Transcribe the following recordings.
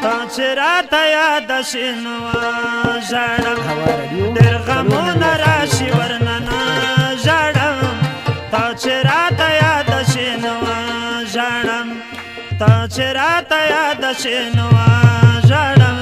تا چې راته یاد شي نو ژاړم ډېر غمونه راشي ورننه ژاړم تا چې راته یاد شي نو ژاړم تا چې راته یاد شي نو ژاړم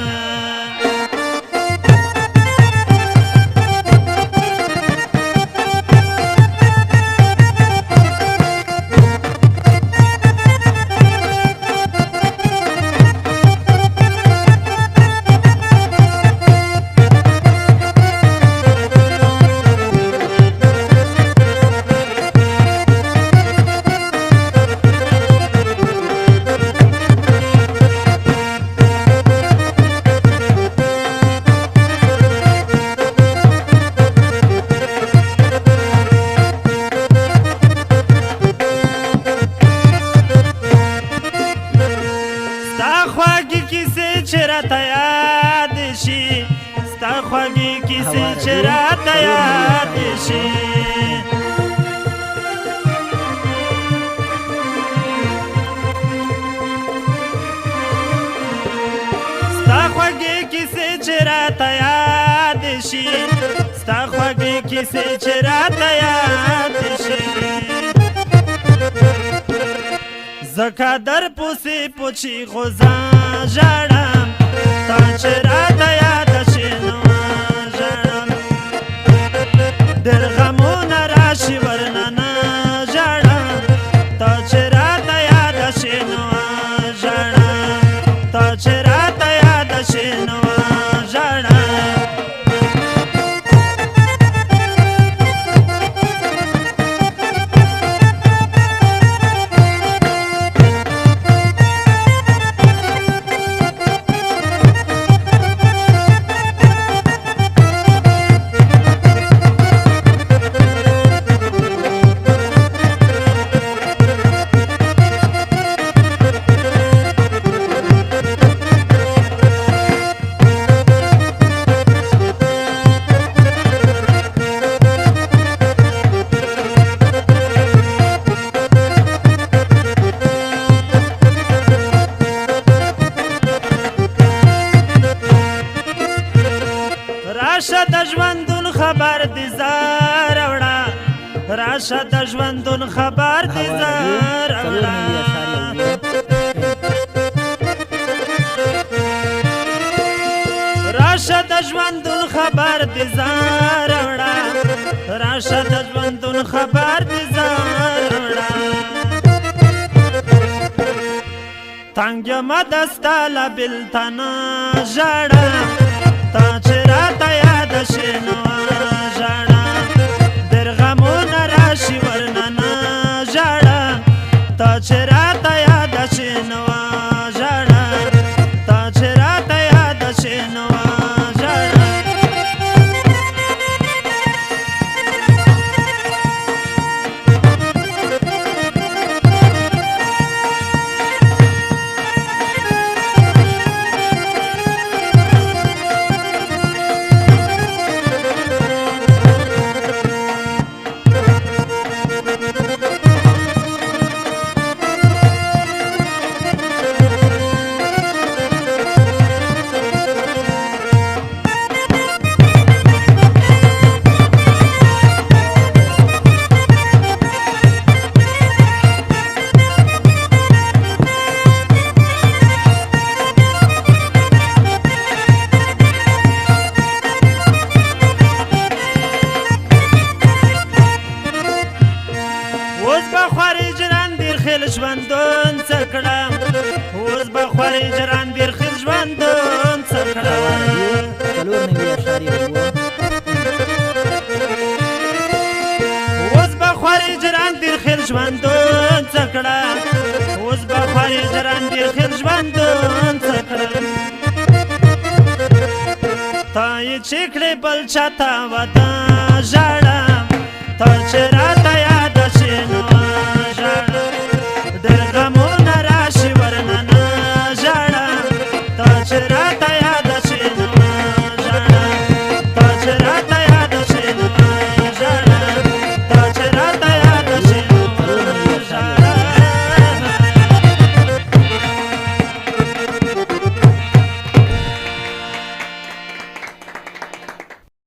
چې راته یاد شي ستا خوږې کیسې چې راته یاد شي ستا خوږې کیسې چې راته یاد شي ستا خوږې کیسې چې راته یاد شي زکه در پوسې پوچی غوځان ژاړم تا چې راته یاد شي نو ژاړم ډېر غمونه راشي ورننه ژاړم تا چې راته یاد شي نو ژاړم تا چې راته یاد شي نو ژاړم راشه د ژوندون خبر دې زار وړه راشه د ژوندون خبر دې زار وړه راشه د ژوندون خبر دې زار وړه راشه د ژوندون خبر دې زار وړه تنګ یم د ستا له بېلتانه ژاړم تا چې راته یاد شي نو ژاړم ډېر غمونه راشي ورننه ژاړم تا چې راته یاد شي نو ژاړم تا چې راته یاد شي نو ژاړم ژوندون څه کړم اوس به خورې جران بیرخیل ژوندون څه کړم اوس به خورې جران بیرخیل ژوندون څه کړم اوس به خورې جران بیرخیل ژوندون څه کړم تا یې چې کړې بل چاته وطن ژاړم تا چې